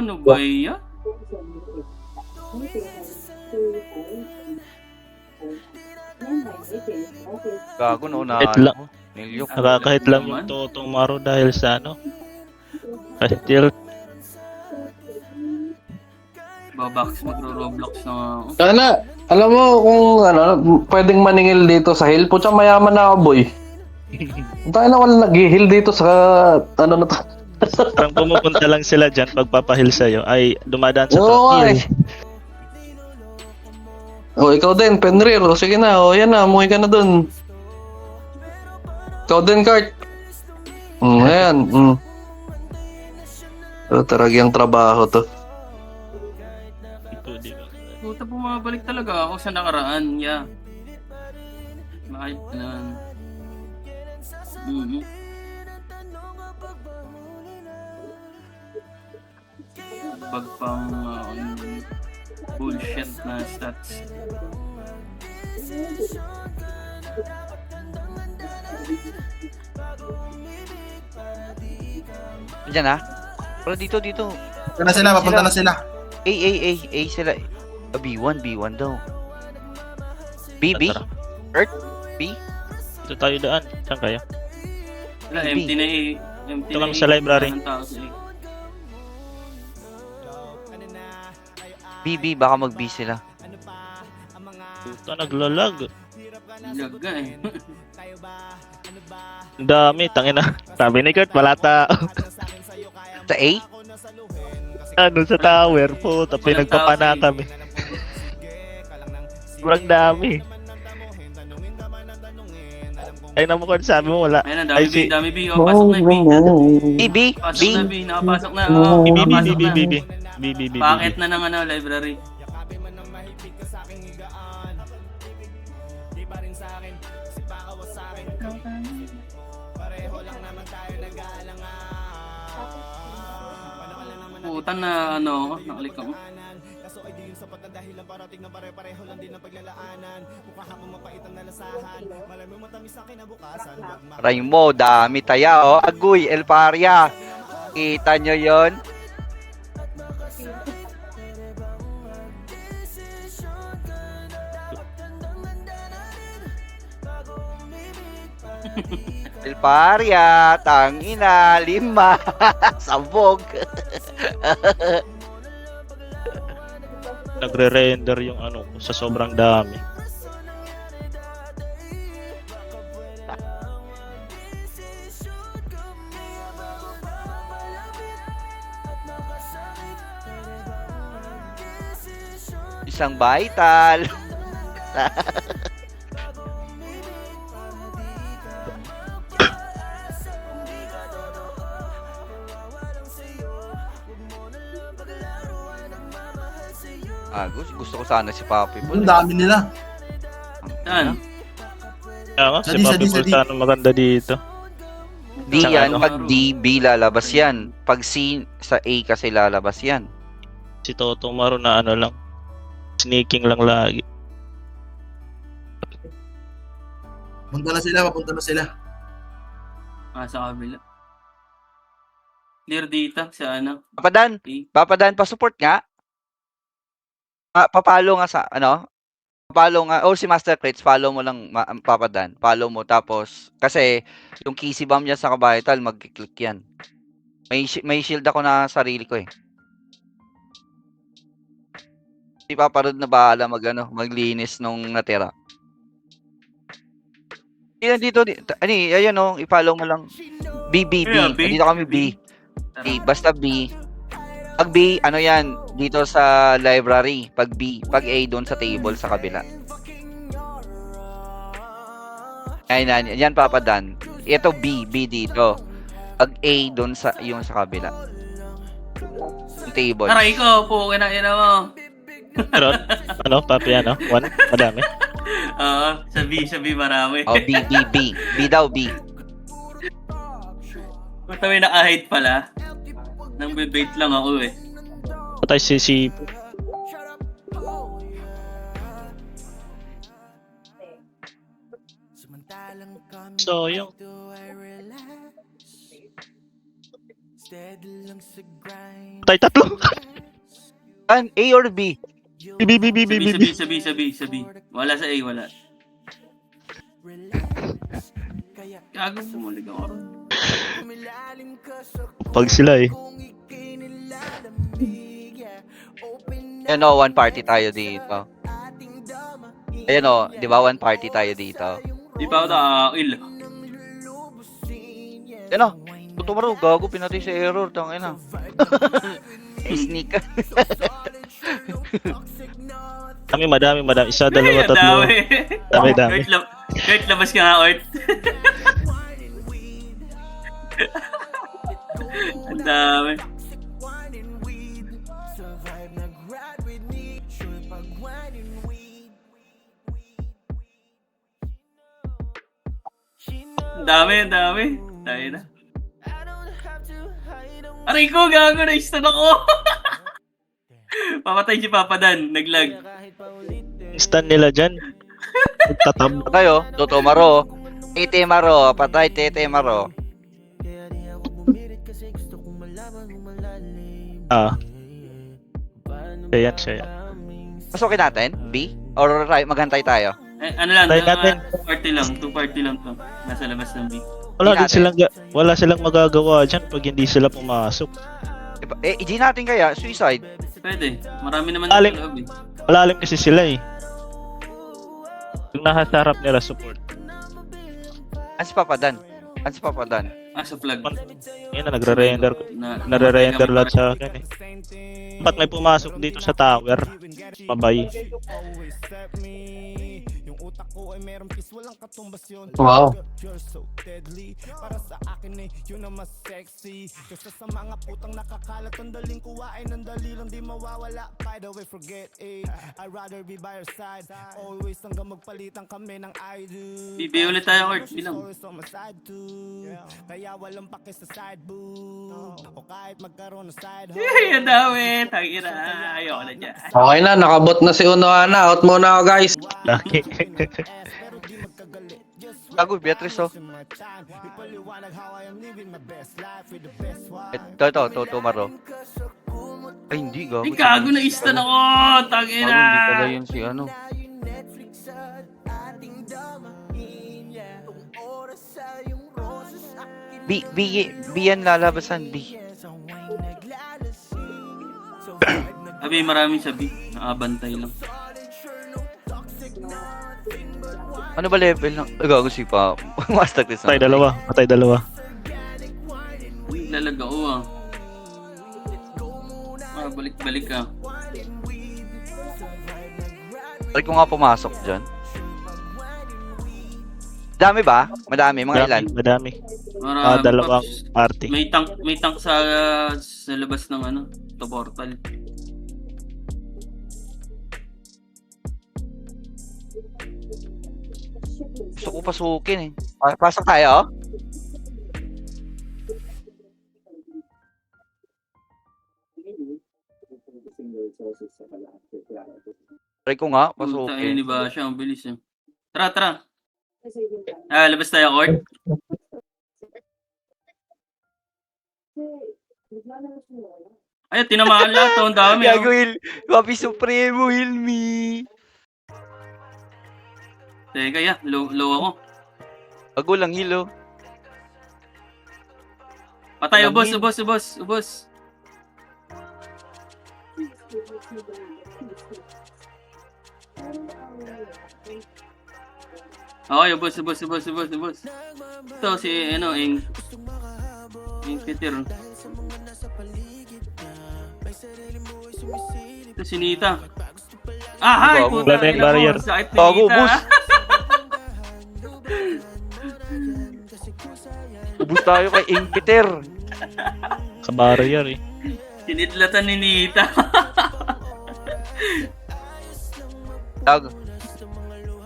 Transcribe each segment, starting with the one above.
Ano ba yan? Gago, Hit naunahan lang. ako. Nilyok. Nakakahit lang yung Naman. Toto Maro dahil sa ano. Still, Babox, magro-roblox na nga ako. Sana, alam mo kung ano, pwedeng maningil dito sa hill. Putya, mayaman na ako, boy. Tayo na wala nag-heal dito sa ano na to. parang pumupunta lang sila dyan pagpapahil sa'yo ay dumadaan sa Oo top nga hill. eh. O, ikaw din, Penrir. O, sige na. O, yan na. Umuwi ka na dun. Ikaw din, Kurt. Ayan. Taragyang trabaho to. Ito, di ba? Puta, bumabalik talaga ako sa nakaraan. Yeah. Mahal na. Pag pang bullshit na stats. Diyan ha? Pero dito. Papunta na sila, papunta na sila. A sila. B1 daw. B? Tara. Earth? B? Ito tayo daan. Saan kayo? Wala, Maybe. empty na eh. Empty Ito na kami sa library. Walang tao sa eh. B, baka mag-B sila. Ito, naglalag. Laga eh. Ang dami, tangina. Sabi ni Kurt, wala tao. Sa A? Ano sa tower po, tapos Walang nagpapana tao, kami. Sobrang dami. Ay naman Kurt, sabi mo wala. Ayun na, Ay, dami B, dami B. O, pasok na B. B? Pasok na B, nakapasok na. O, B, B, B, nakapasok B, na. B, B, B, B, B, B. Bakit na ng ano, library? Puta na ano, nakalik ako. Raimo, dami taya, oh. Agoy, El Paria. Kita nyo yon? El Paria, tangina, 5, sabog. Nagre-render yung ano ko sa sobrang dami. Isang vital. Gusto ko sana si Papi Ang Bull. dami nila. Saan? Kaya nga, si Sadi, Papi sadi, Paul sadi. sana maganda dito. D Tsaka yan, ano? pag D, B lalabas yan. Pag C, sa A kasi lalabas yan. Si Toto Maro na ano lang, sneaking lang lagi. Papunta na sila, papunta na sila. Sa kabila. Clear data sa ano. Papadan, Okay. Papadan, pa-support nga. Papalo nga sa, ano? Papalo nga, or si Master Crates, follow mo lang, Papadan. Follow mo, tapos, kasi, yung kissy bomb niya sa kabahital, mag-click yan. May shield ako na sarili ko eh. Si Paparod na bahala maglinis nung natira. Yan dito, ani, ayan o, i-follow mo lang. B. Yeah, B. Dito kami B. B, basta B. Pag B, ano yan, dito sa library. Pag B, pag A, doon sa table sa kabila. Ayan, yan Papadan. Ito B dito. Pag A, doon sa, yung sa kabila. Yung table. Aray ko, po, kinaina mo. Pero, ano, Papi, ano? One? Madami. Oo, sa B marami. Oh, B. B daw, B. Puta, may naka-hide pala. Nang bebait lang ako eh. Patay si So, yung Patay tatlo. A or B? Sabi. Wala sa A, wala. Gago, bumulig ako ron. Pag sila eh. Ayan o, one party tayo dito. Ayan o, di ba one party tayo dito? Di pa ako nakakil. Ayan o, tutumaro, gago, pinatay sa error, tangina. Sneak ka. Madami. Isa, dalawa, tatlo. Dami. Kahit labas ka nga, Ort. Ang dami. Ang dami. Tayo na. Aray ko, gago, na-stun ako. Pamatay si Papa Dan, naglag. Stand nila dyan. Nagtatab. Patay o, tutumaro. Tete Maro, patay Tete Maro. Siya yan. Pasukin natin? B? Or maghantay tayo? Eh, ano lang, Tayo natin. two party lang to. Nasa labas ng B. Wala silang magagawa dyan pag hindi sila pumasok. Hindi natin kaya, suicide. Pwede, marami naman Aling. sa loob eh. Malalim kasi sila eh. Yung nasa harap nila support. Ans papadan. Sa flag. Yan na, nagre-render lahat sa akin eh. Ba't may pumasok dito sa tower? Pabay. Wow. BB ulit tayo, Ort, bilang. Ang dami, tangina. Ayoko na dyan. Okay na, nakabot na si Unohana. Out muna ako, guys. Laki. Gago, Beatrice oh. Ito, tutumaro. Ay, hindi, gago. Ay, gago na stun ako, tangina. Gago, hindi pala yun si ano. B yan lalabasan, B. Abi, maraming sabi. Nakabantay lang. Ano ba level ng... Gago si pa. Master Chris. Patay dalawa. Lalag ako ah. Balik ka. Try ko nga pumasok dyan. Dami ba? Madami, mga ilan? Madami. Marami. Dalawang party. May tank sa labas ng ano, to portal. Gusto ko pasukin eh. Pasok tayo? Try ko nga, Tayo pasukin. ni Basha, ang bilis eh. Tara. Labas tayo, Ort. Ay, tinamaan lahat. Ang dami. Gago, Papi Supremo, heal me. Teka, low ako. Bago lang heal oh. Patay, Walang ubos. Okay, ubos. Ito si, Ing Peter. Ito si Nita. Hi! Bago. Puta, Wala na yung barrier. Sakit ni Bago, Nita. ubos. Ubus tayo kay Ing Peter. Kabarrier eh. Sinidlatan ni Nita.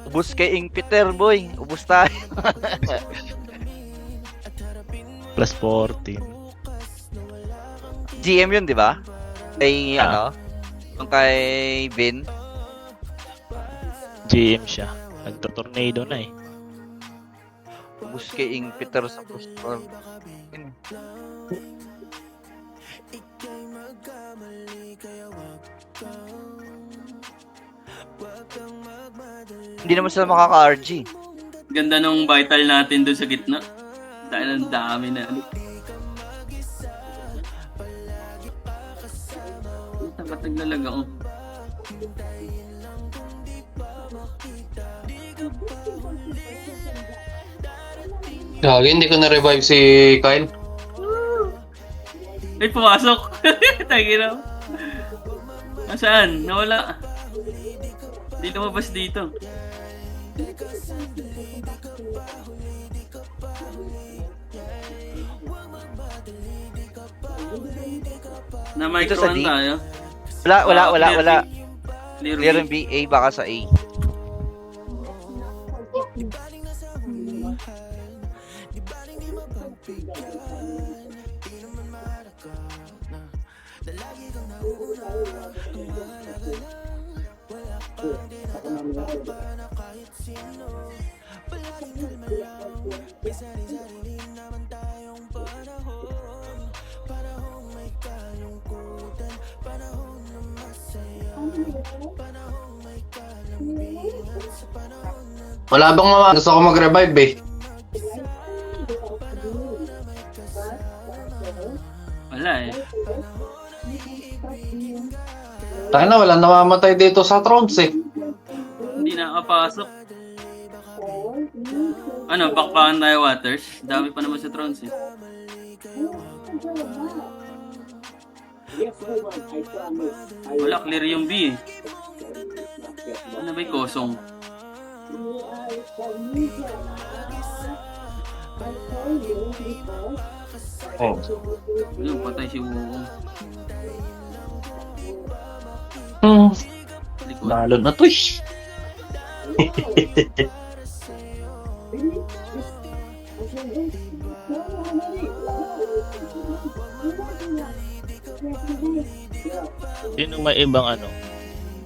Ubus kay Ing Peter, boy. Ubus tayo. Plus 14. GM yun, di ba? Kay, yung kay Vin. GM siya. Nagtatornado na eh. Ubus kay Ing Peter sa post. Hindi naman sila makaka-RG. Ganda nung vital natin doon sa gitna. Dahil ang dami na. Dapat naglalag ako. Gagi, hindi ko na-revive si Kyle. Ay, pumasok. Tagina. Nasaan? Nawala. Hindi lumabas dito. Na Dito sa micro D? tayo. Wala. Clear Clear B. yung B, A baka sa A. Wala bang mama? Gusto ko mag-revive eh. Wala eh. Tayo na, wala namamatay dito sa Thrones eh. Hindi nakapasok. Ano, bakbakan tayo, Waters? Dami pa naman sa Thrones eh. Wala, clear yung B eh. Ano ba yung kosong? Oh. Ayun, patay si Wukong. Likod. Lalo na to eh. Sino may ibang ano?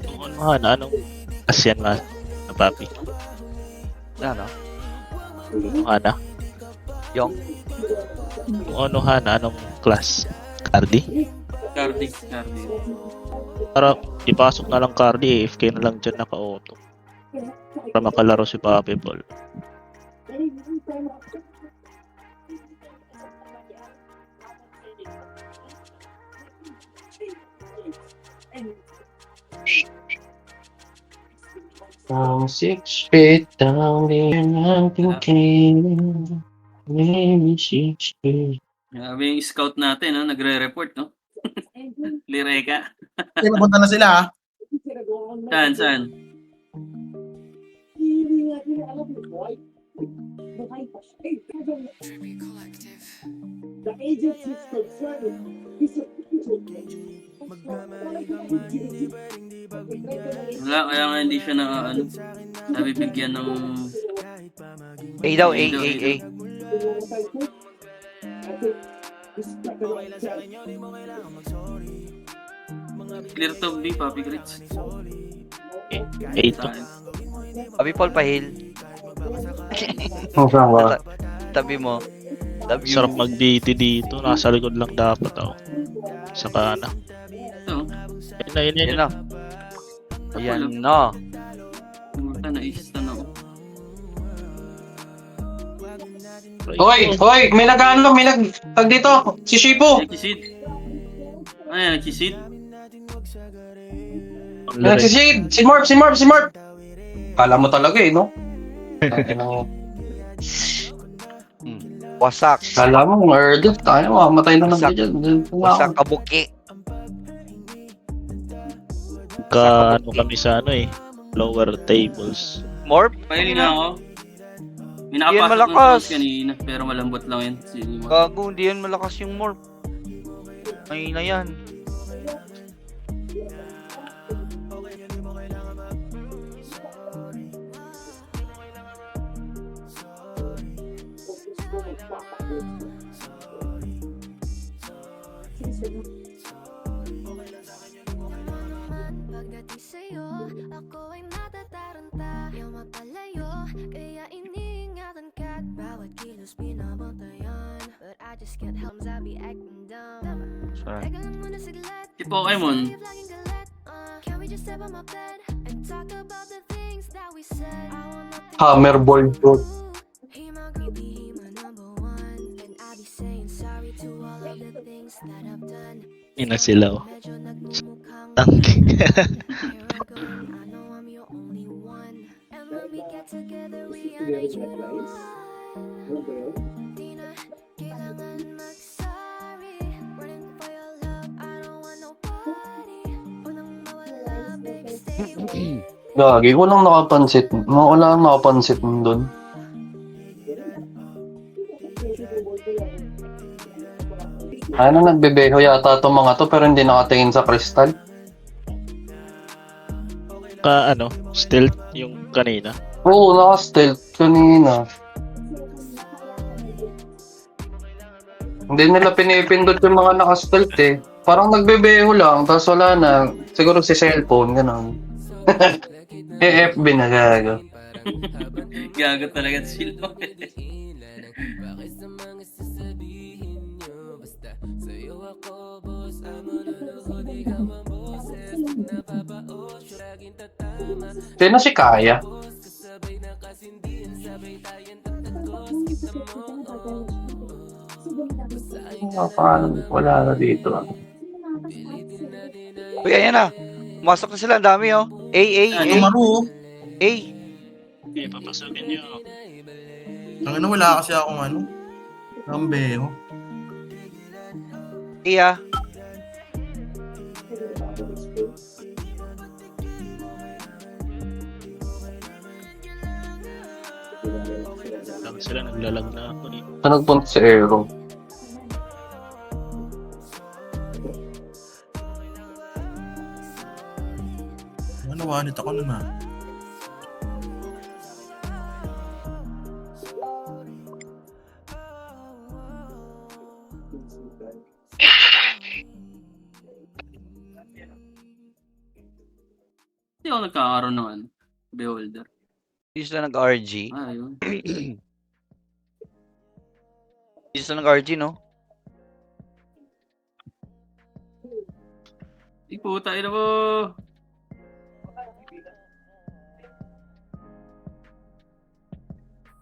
Kung ano hana, anong ASEAN na papi? Ano? Ano hana? Yung? Kung ano hana, anong class? Cardi? Cardi. Para ipasok na lang Cardi, AFK na lang dyan naka-auto. Para makalaro si Papi Paul. From 6 feet down there, I'm thinking maybe 6 feet. Grabe yung scout natin, no? Nagre-report, no? Lireka. Kasi papunta na sila ha. Saan? Wala, kaya nga hindi siya nabibigyan ng... A daw, A. Clear to B, Papi Grits. Ito. Abi Paul pahil. Saan ba? Tabi mo. Love you. Sarap mag-DT dito. Nasa likod lang dapat ako. Sa kanan. Ito. Yan na. Yan na. Pumunta na isa na ako. Hoy! May tag dito! Si Shipo! Nagsisid. Ano yan, nagsisid? May nagsisid! Si Morph! Kala mo talaga eh, no? Wasak. Kala mo, murder tayo, mamatay na Wasak. dyan. Wasak kabuki. Ano kami sa ano eh. Lower tables. Morph? Pahili na ako. May Yan nakapasok ng malakas. Thrones kanina, pero malambot lang yan. Gago, hindi yan malakas yung Morph. Ay na yan. Pagdating sa'yo, ako ay natataranta. Yung mapalayo, kaya iniingatan ka't bawat kilos binabantayan. But I just can't help I be acting dumb. Sorry. Teka lang muna saglit. Si Pokemon. Can we just step on my bed and talk about the things that we said. I want nothing Hammer ball bro. He my girl, be my number one. And I be saying sorry to all of the things that I've done. Ina sila, oh. Medyo nagmumukhang Tangke. Here I go, I know I'm your only one. And when we get together, we are each other. Di na kailangan mag-sorry. Running for your love, I don't want nobody. Huwag nang mawala, baby, stay with me. Gagi, walang nakapansit. Wala nang nakapansit doon. Ano, nagbebeho yata itong mga to pero hindi nakatingin sa kristal. Stealth yung kanina. Oo, naka-stealth kanina. Hindi nila pinipindot yung mga naka-stealth eh. Parang nagbebeho lang, tapos wala na. Siguro si cellphone, gano'n. FB na gago. Gago talaga sila. Sino si Kaya? Paano? Wala na dito. Uy, ayan na. Pumasok na sila, ang dami oh. Ano maro? A. Hindi, papasukin nyo. Ang wala kasi akong ano. Rambeho. A ah. Lang sila, naglalag na ako dito. Saan nagpunta si Aero? Ano, wanit ako nun ah. Hindi ako nagkakaroon ng ano, beholder. Hindi sila nag-RG. Ah, yun. Hindi sila nag-RG, no? Puta, ina mo.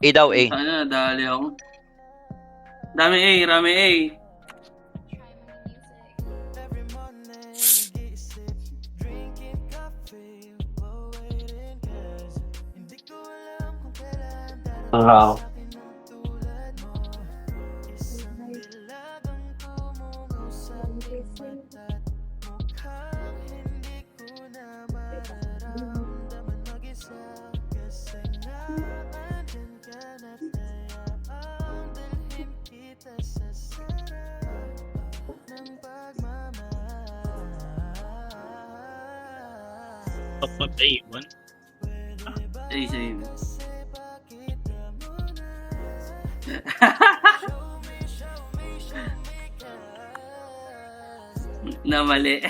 A daw, A. Sana, dali ako. Rami A. Wow. Pag A1. A, same. Na mali.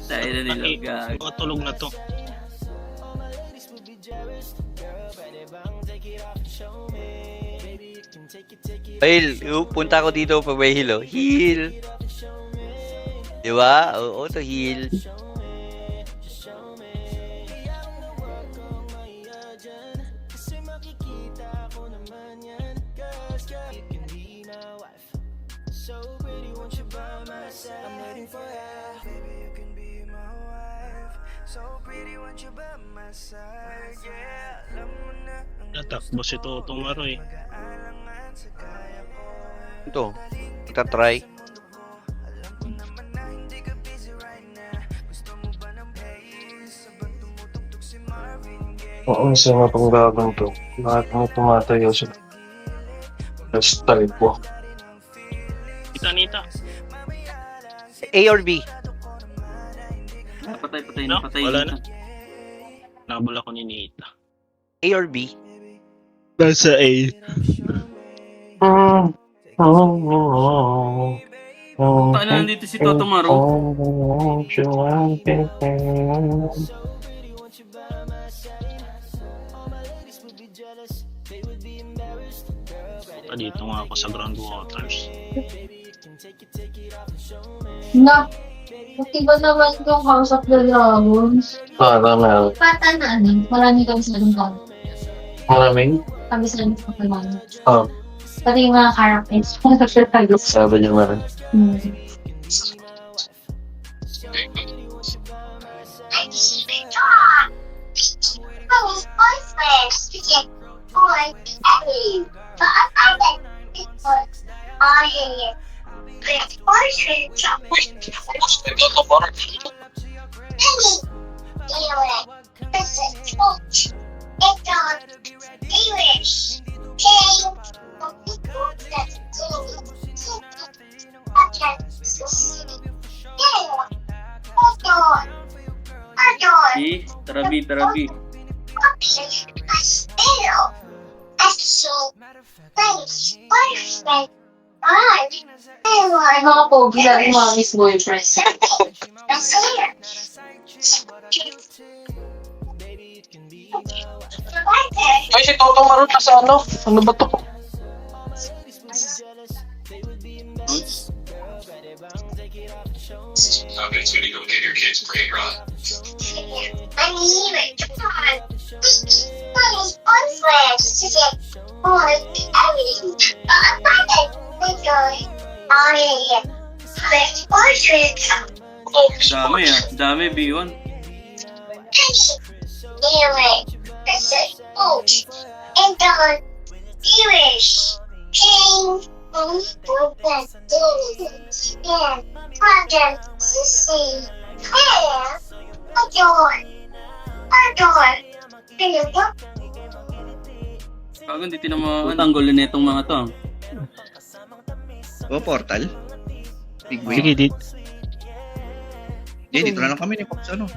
Tayo na nila gag. Tulog na to. Heal. Punta ako dito pag may heal, oh. Heal. Di ba? Oo, to heal. Natakbo si Totong Maro eh. Ito. Try. Oo, isa nga pang gagawin to. Bakit mo tumatayo sa style ko? Nita. A or B? Napatay No, napatay. wala na. Nabula ko ni Nita. A or B? Nasa A. Puta na, nandito si Toto Maro. Dito nga ako sa groundwaters. No. Buti ba naman yung House of the Dragons? Parang na. Pata na ano, marami kami sa lungkang. Maraming. Kami sa lungkang pagmano. Oh, Pati yung mga characters. Pagkakatalos. sabi niyo meron. Si, tarabi. Ay, mga pogi na yung mga miss boyfriend. Ay, si Toto Maron na sa ano? Ano ba to? Somebody's gonna go get your kid's brain rot. Dami, B1. Bago hindi tinatanggol na itong mga to. O, portal? Big way. Sige, dit. Dito na lang kami ni Pops, ano?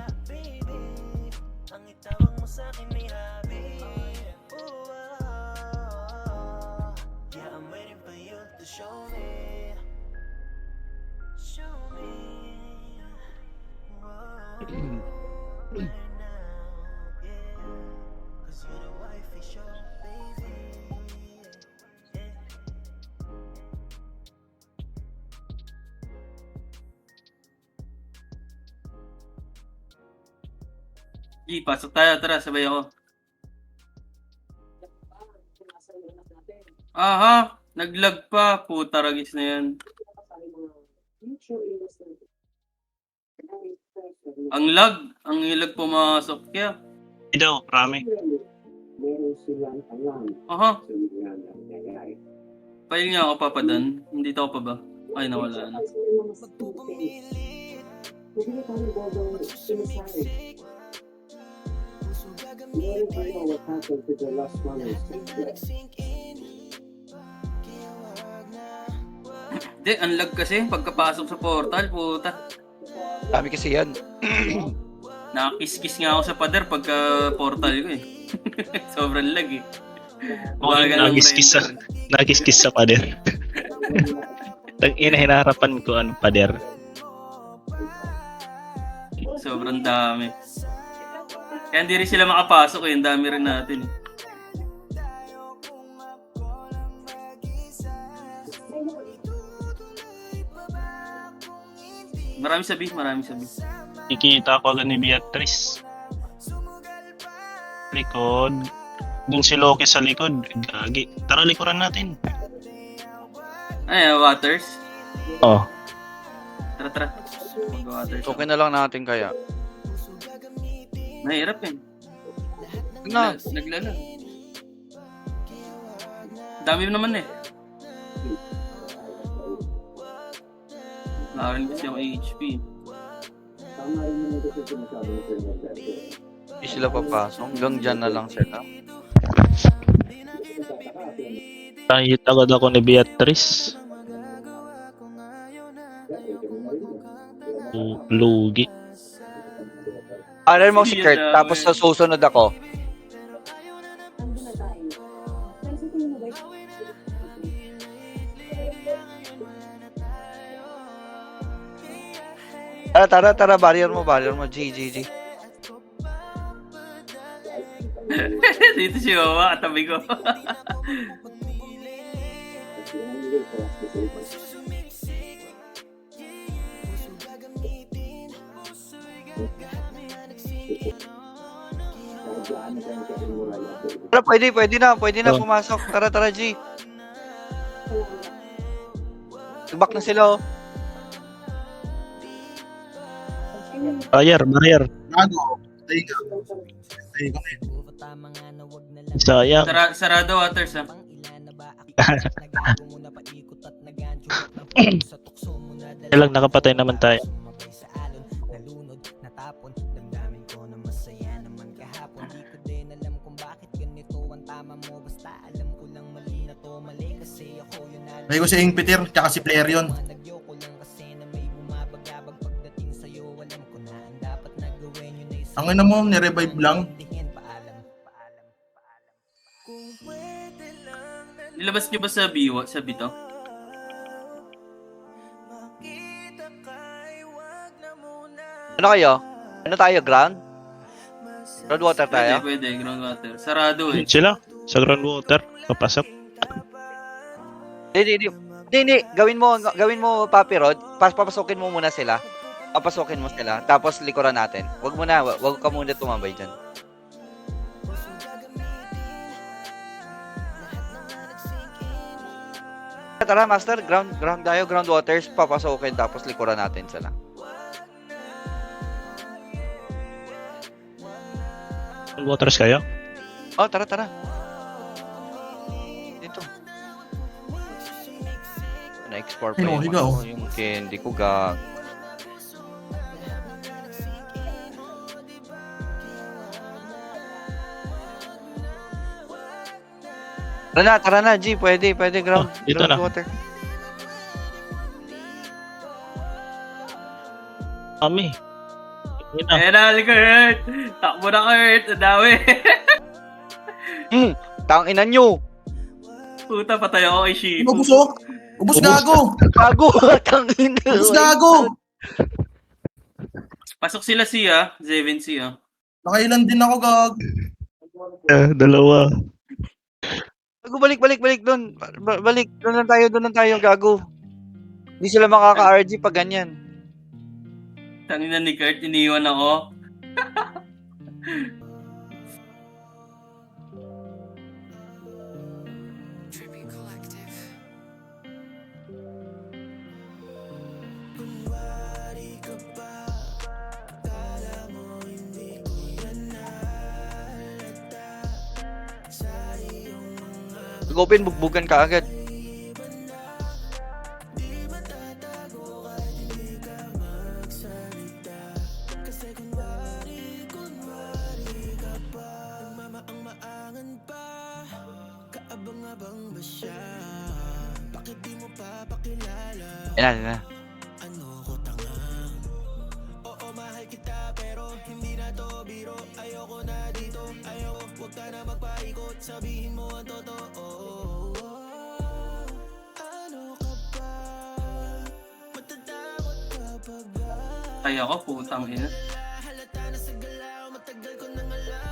G, pasok tayo. Tara, sabay ako. Aha, naglag pa. Puta, ragis na yan. Ang ilag pumasok kaya. Hindi daw, marami. Aha. File niya ako papadan. Hindi to pa ba? Ay, nawala na. Hindi, unlag kasi pagkapasok sa portal, puta. Dami kasi yan. Nakakis-kiss nga ako sa pader pagka portal ko eh. Sobrang lag eh. Oo, Bagal ng nagiskis sa pader. Tang ina, hinaharapan ko ang pader. Sobrang dami. Kaya hindi rin sila makapasok eh. Ang dami rin natin eh. Marami sabi. Ikita ko agad ni Beatrice. Likod. Dun si Loki sa likod. Gagi. Tara, likuran natin. Ay, Waters. Oh. Tara. Mag-Waters. Okay na lang natin kaya. Mahirap eh. Na. Naglala. Dami naman eh. Nakarin kasi ako HP. Hindi sila papasok. Hanggang dyan na lang sila. Tahit agad ako ni Beatrice. Lugi. Aral mo si Kurt, tapos sa susunod ako. Tara, barrier mo, G. Dito si Wawa, katabi ko. Tara, pwede na Oh. pumasok. Tara, G. Back na sila, oh. Barrier. Gago. Tayo ka. Sayang. Sarado waters ah. Lang nakapatay naman tayo. May ko si Ing Peter, tsaka si player yun. Ang ina mo, nirevive lang. Nilabas niyo ba sa biwa, sa bito? Ano kayo? Ano tayo, ground? Groundwater tayo? Pwede, groundwater. Sarado eh. Sila. Sa groundwater. Papasok. Hindi. Gawin mo, Papi Rod. Papasukin mo muna sila. Papasukin mo sila. Tapos likuran natin. Wag ka muna tumambay dyan. Tara, Master. Ground tayo. Groundwaters. Papasukin. Tapos likuran natin sila. Waters kayo? Oh, tara. Dito. Na-explore pa Ayun, yung, higa, oh. yung candy ko, gag. Tara na, G. Pwede, ground. Oh, dito na. Groundwater. Kami. Yun na. Ayan na, Kurt! Takbo na, Kurt! Ang dami! Tangina nyo. Puta, patay ako kay Shifu. Ubus oh. Ubus gago. Gago. Tangina. Ubus gago. Pasok sila siya, 7C ah. Nakailan din ako gag. Dalawa. Gago, balik doon. Balik. Doon lang tayo, gago. Hindi sila makaka-RG pag ganyan. Tangina ni Kurt, iniwan ako. Pag-open, bugbugan ka agad. Yan na. Kaya ako, putang ina.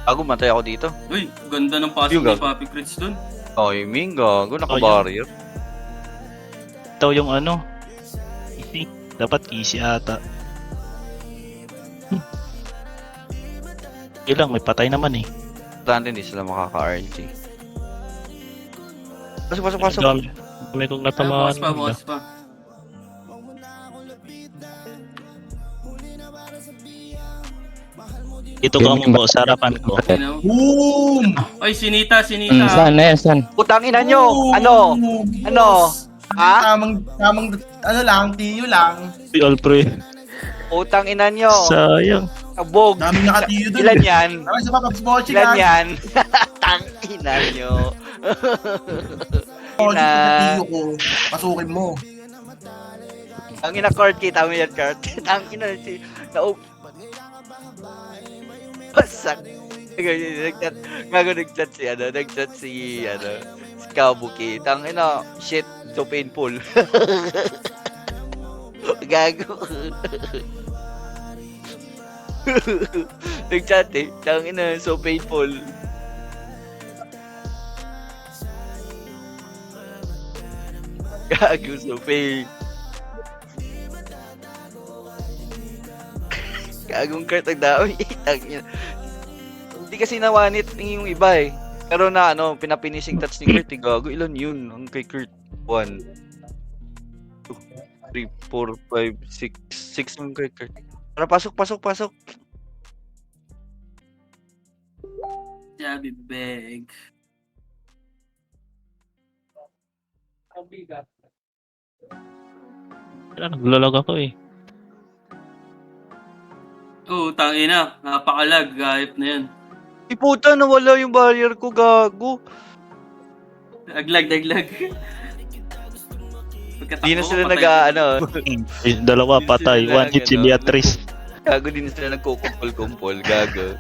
Gago, matay ako dito. Uy, ganda ng pasok Yung ni gago. Papi Crits dun. Timing, gago. Naka-barrier. Ito yung ano. Easy. Dapat easy ata. Ilang, may patay naman eh. Importante, hindi sila makaka-RG. Pasok. May kong Ah, natamaan. bukas pa. Ito ka mo sa harapan ko. Okay na. Boom. Oy, sinita. Saan? Putang ina nyo! Ano? Ha? Tamang ano lang, tiyo lang. We all pray. Putang ina nyo! Sayang. Kabog! Daming nakatiyo doon. Ilan yan? Tama sa Papa's Bochi Ilan gag. yan? Tang ina nyo! Bochi, Ina. nakatiyo ko. Pasukin mo. Ang ina, Kurt, kita mo yan, Kurt. Tang ina, Basak! Nag-chat si Kabuki. Tang ina, shit, so painful. Gago. Nag-chat eh. Tang ina, so painful. Gago, so pain. Gagong Kurt ang dami. Hindi kasi nawanit yung iba eh. Pero na ano, pinapinising touch ni Kurt, gago. Ilan yun? Ang kay Kurt? 1, 2, 3, 4, 5, 6. 6 yung kay Kurt. Tara, pasok. Jabby bag. Naglalag ako eh. Oo, tangina. Napakalag. Gayip na yan. Puta, nawala yung barrier ko, gago. Aglag. Di na sila ano. Dalawa patay, one hit si Beatrice. Gago, di na sila nagkukumpol-kumpol, gago.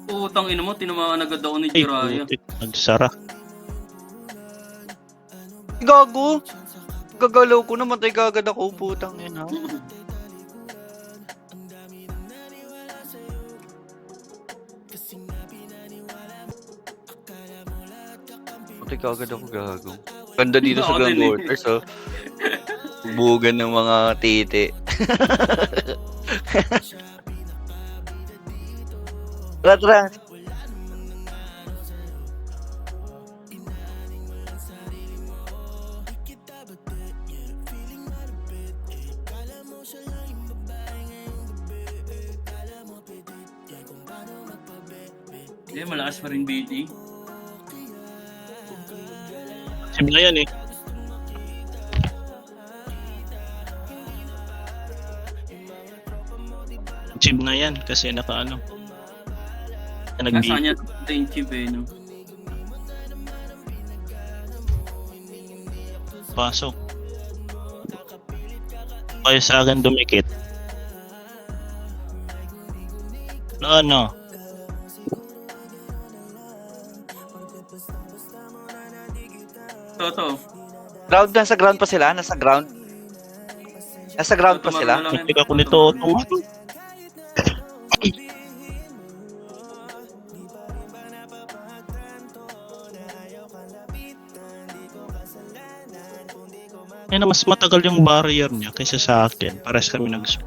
Utang ina mo, tinamaan agad ako ni Ay, Jiraya. putik, nagsara. Gago! Gagalaw ko, namatay kagad ako, putang ina. Namatay kagad ako, gago. Ganda dito sa Ako din Grand eh. Waters, oh. Bugan ng mga titi. Tara. Malakas pa rin BT. Sim na yan eh. Chib na yan kasi naka-ano. Nasaan niya yung chip eh, no? Pasok. Kaya sa akin dumikit. Ano? Toto. Ground, nasa ground pa sila? Nasa ground? Nasa ground pa sila? Nagtig ako nito. Ay na mas matagal yung barrier niya kaysa sa akin. Pares kami nag-shoot.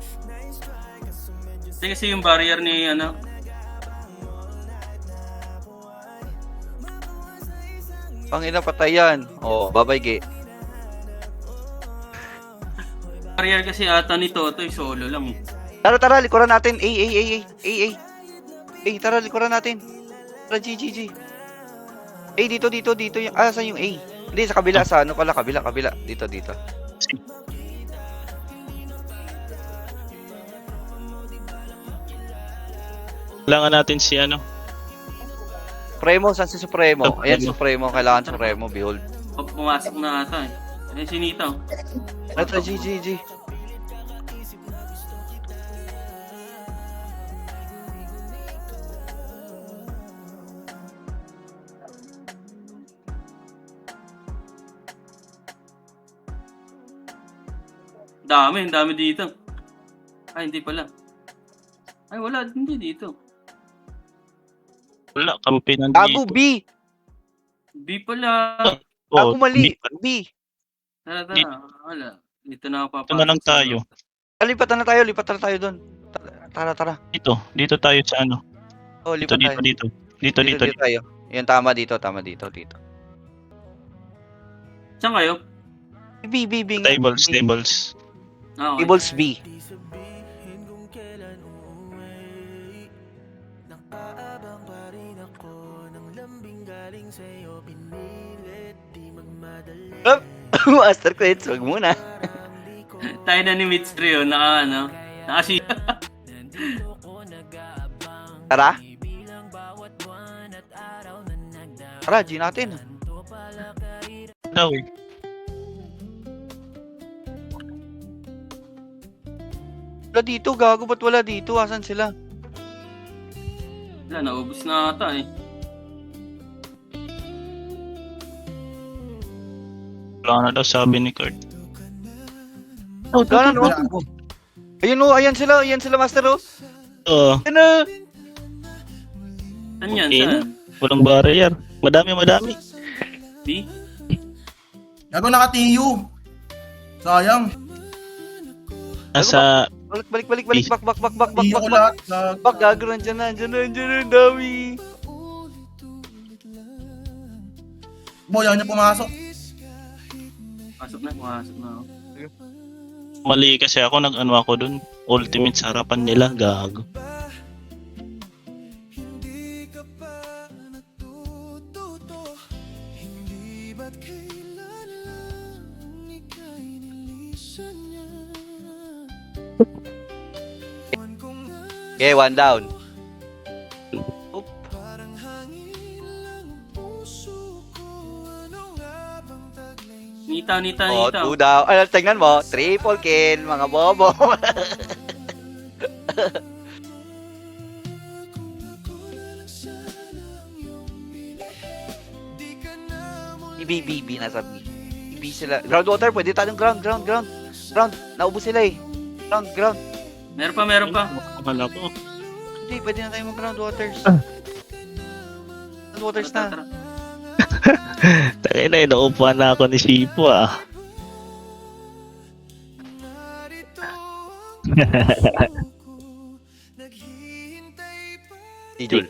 Kasi yung barrier ni ano, Pangina, patay yan. Oh, babay, Ge. barrier kasi ata ni Toto yung solo lang. Tara, likuran natin. A. Tara, likuran natin. Tara, G. A, dito yung, saan yung A? Hindi, sa kabila, sa ano pala, kabila. Dito. Kailangan natin si ano. Supremo, saan si Supremo? Supremo. Ayan, Supremo, kailangan Supremo, behold. Pumasok na ata eh. Eh, si Nita. Ito, G. Dami dito. Ay, hindi pala. Ay, wala, hindi dito. Wala, kampi nandito. Gago, B! B pala. Gago, mali. B. B. Tara, wala. Dito na ako Ito na lang tayo. Lipat na tayo doon. Tara. Dito tayo sa ano. Oh, lipat tayo. Dito. Tayo. Yan, tama dito. Saan kayo? B. Tables. Ah, okay. Tables B. Master Quits, wag muna. Tayo na ni Mitch Trio, naka-si. Tara, G natin. Daw eh. Wala dito, gago, ba't wala dito? Asan sila? Wala, naubos na ata eh. Wala na daw sabi ni Kurt. Wala na, no? Ayun, ayan sila, Master, oh. Oo, Ano? Saan yan? Okay. Saan? walang barrier. Madami. Di? Gago naka-TU. Sayang. Nasa, Balik. Back. TU ko lahat. Gago. Bak, gago, nandiyan na, ang dami. Boy, ayaw niya pumasok. Pasok na ako. mali kasi ako, nag-ano ako dun. Ultimate sa harapan nila, gago. Okay, one down. Oop. Nita. Oh, two down. Ano, tingnan mo. Triple kill, mga bobo. BB nasa B. B sila. Groundwater, pwede tayong ground. Naubos sila eh. Ground. Meron pa. Akala ko. Hindi, pwede na tayo mag-groundwaters. Groundwaters na. Tara. Tagay na, inaupuan na ako ni Sipo ah. DJ.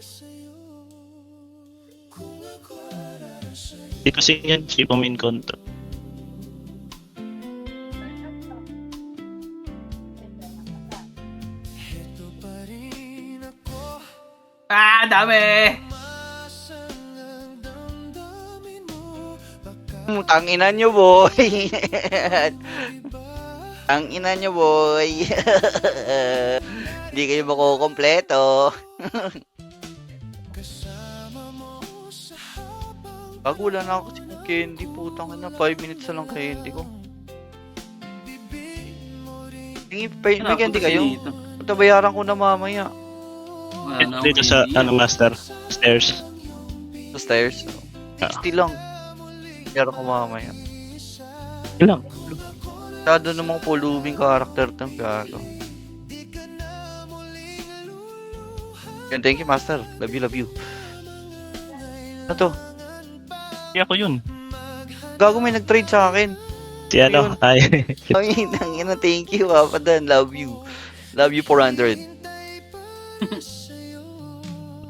Di kasi yan, Sipo main control. Dami! Tangina nyo, boy. Tangina nyo, boy. Hindi kayo makukompleto. Wala na ako kasi kung candy. Putang ina, 5 minutes na lang candy ko. May candy kayo? Patabayaran ko na mamaya. Dito sa, master, stairs. Sa stairs? 60 lang. Bayaran ko mamaya. Ilang? Masyado namang following character ng gago. Yan, thank you, Master. Love you. Ano to? Hindi ako yun. Gago, may nag-trade sa akin. Si ano? Ayun. Ay, Ay, nangina, thank you, Papadan. Love you. Love you 400.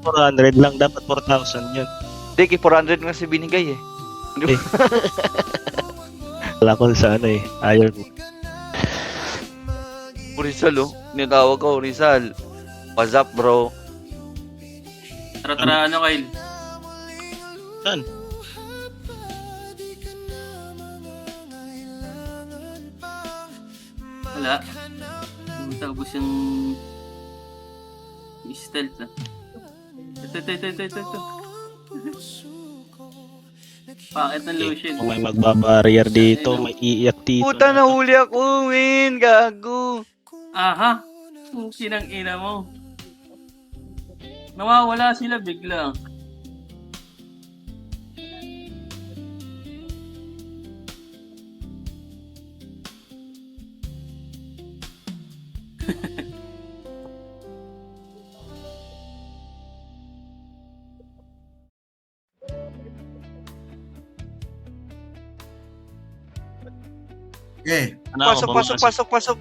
400 lang. Dapat 4,000 yun. Hindi, kay 400 nga si binigay eh. Wala ko sa ano eh. Iron. Rizal, oh. Nitawag ko, Rizal. What's up, bro? Tara, ano, Kyle? Saan? Wala. Tapos yung stealth na. Ito. Pakit ng lotion. Kung may magbabarrier dito, may iiyak dito. Puta, nahuli ako, win. Gago. Aha! Sinang ina mo. Nawawala sila bigla. Okay. Pasok.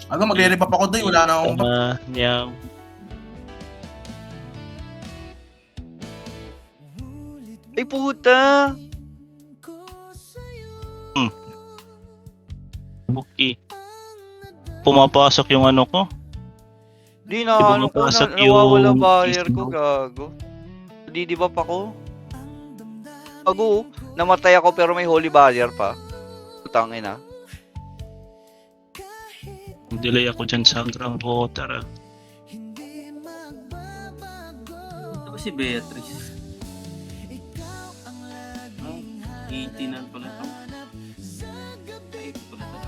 Ako magre-repap ako doon. Wala na akong... Niyaw. Ay, puta. Buki. Pumapasok yung ano ko. Di na, ano ko, Pumapasok nawawala yung barrier isip ko, mo. gago. Di ba pa ko? Gago, namatay ako pero may holy barrier pa. Putangin na. Delay ako dyan sa groundwater ah. Ito ba si Beatrice? 80 na pala ito. Ay, ito pala ito.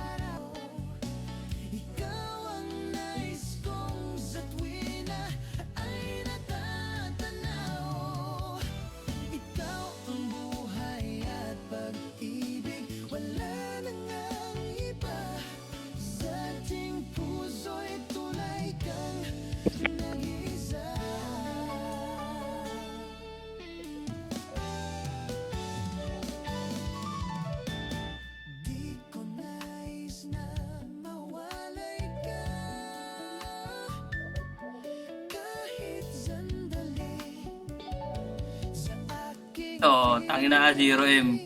Ito, tangin na 0M.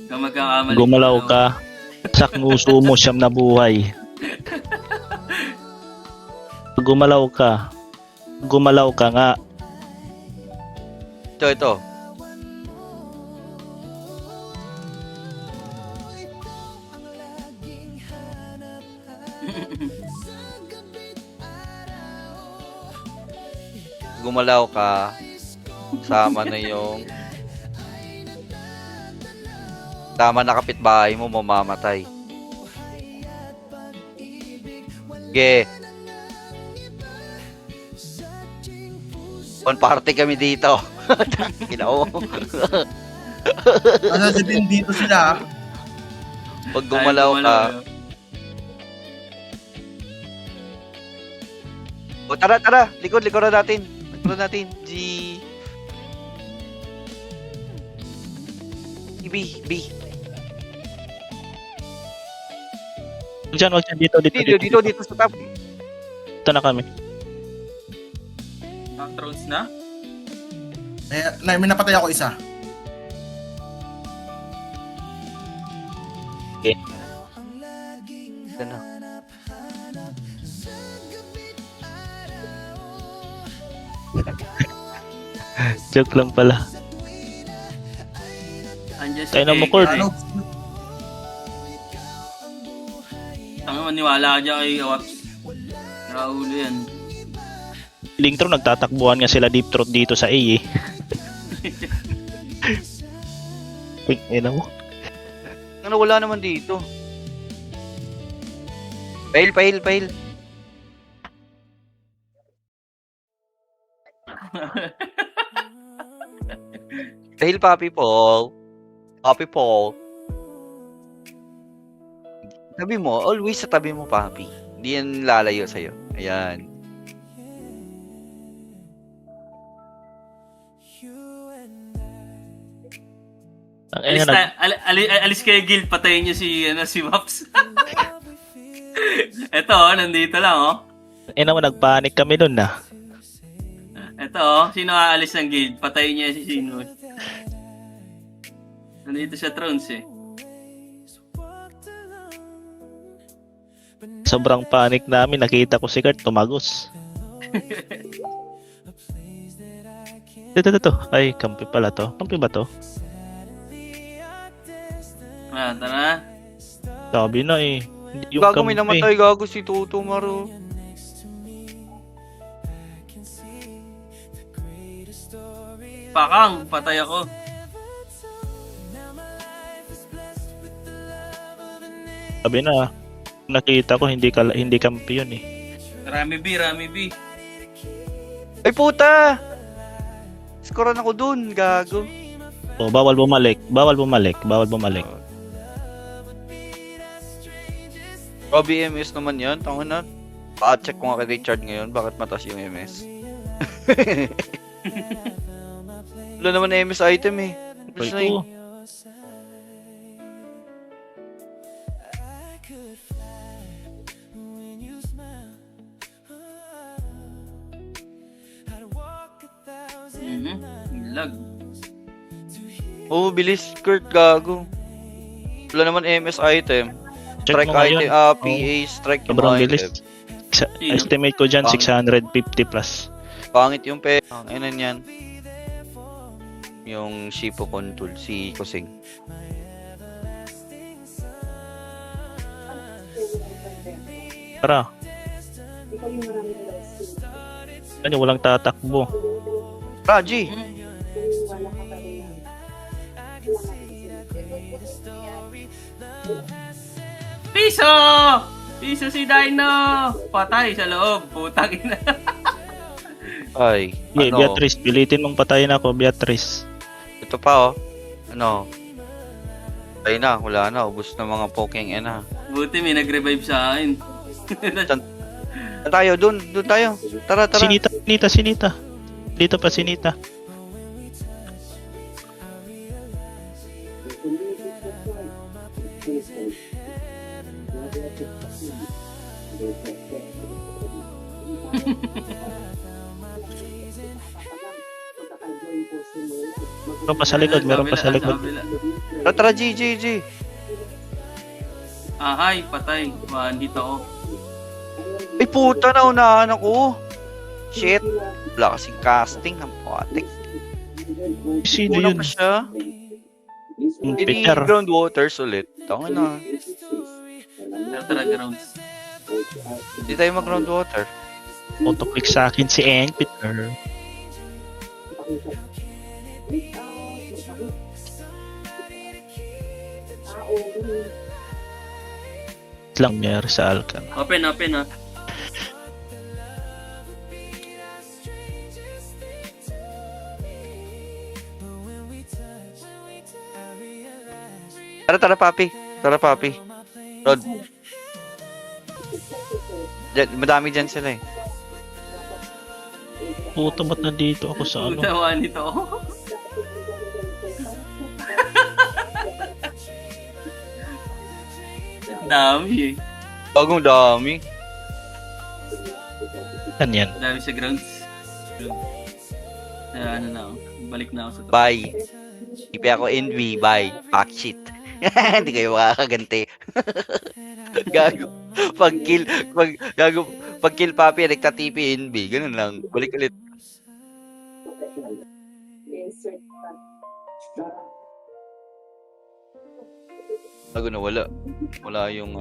Kung magkakamali. Gumalaw ka. Sa nguso mo siyam na buhay. Gumalaw ka. Gumalaw ka nga. Ito. Gumalaw ka. Sama na yung tama na kapitbahay mo, mamamatay. Ge. On party kami dito. Ginaw. Sasabihin dito sila. Pag gumalaw ka. O tara. Likod natin. G. B. Wag dyan. Dito. Sa top. Dito na kami. Thrones na? May napatay ako isa. Ano? Joke lang pala. Andiyan si Tayo na mo, Peggy. Cord. Ano? Tanga, maniwala ka dyan kay Waps. Nakaulo yan. Feeling true, nagtatakbuhan nga sila deep throat dito sa A eh. Ina mo. Ano, wala naman dito. Pahil. Pahil, Papi Paul. Tabi mo, always sa tabi mo, Papi. Hindi yan lalayo sa'yo. Ayan. Alis kayo Gil, patayin niyo si Waps. Ito, nandito lang, oh. Ina mo, nagpanik kami nun na. Ito, sino aalis ng Gil? Patayin niya si Sino. Nandito siya Thrones, eh. Sobrang panik namin, nakita ko si Kurt tumagos. Ito. Ay, kampi pala to. Kampi ba to? Tara. Sabi na eh. Yung Gago, may kampi. namatay, gago si Tuto Maro. Pakang, patay ako. Sabi na, nakita ko hindi kampi yun eh. Rami B. Ay, puta! Skoran ako dun, gago. So, bawal bumalik. Robbie MS naman yan, tama na. Pa-check ko nga kay Richard ngayon, bakit mataas yung MS? Wala naman na MS item eh. Ay, Basta ko. Lag. Oh, bilis, Kurt, gago. Wala naman MS item. Check Strike mo ngayon. item, PA, strike yung Sobrang mga bilis. item. Estimate ko dyan, Pang- 650 plus. Pangit yung ang ina niyan. Yung Shipo Contul, si Kusing. Tara. Ano, walang tatakbo. Raji! Piso si Dino! Patay sa loob, putang ina. Ay, Yeah, ano? Beatrice, pilitin mong patayin ako, Beatrice. Ito pa oh. Ano? Ay na, wala na. Ubus na mga poking ena. Buti may nag-revive sa akin. Tayo, dun tayo. Tara. Sinita. Dito pa sinita. Meron pa sa likod, meron pa sa likod. Tara, G. Hi, patay. Dito ako. Ay, puta, naunahan ako. Shit. Wala kasing casting. Ang patik. Sino Una yun? pa siya. Yung Hindi, Peter. Groundwaters ulit. Tama na. Tara, grounds. Hindi tayo mag-groundwater. Auto-click sa akin si Eng Peter. Lang meron sa Alcan. Open ha. Tara, papi. Rod. Madami dyan sila eh. Puta, ba't nandito ako sa ano? Tawa nito ako. Dami eh. Bagong dami. Yan yan. Dami sa grounds. Kaya ano na ako. Balik na ako sa top. Bye. Ipi ako NV. Bye. Pack shit. Hindi kayo makakaganti. Gago. Pag kill papi, rekta TP NV. Ganun lang. Balik ulit. Gago na wala. Wala yung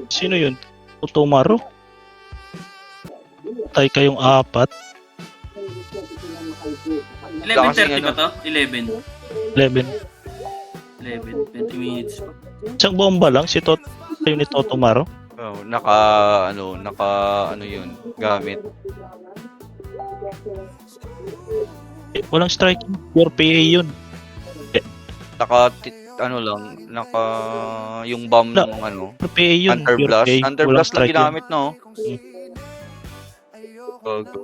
Sino yun? Otomaro? Tay kayong apat. 11:30 ano. ba to? 11. 11. 20 minutes pa. Isang bomba lang si kayo ni Totomaro. naka yun, gamit. Walang striking. Pure PA yun. Naka yung bomb No. ng ano, Pure PA yun. Hunter Pure Blast. PA. Hunter Walang Blast lang strike yun. ginamit, no? Gago.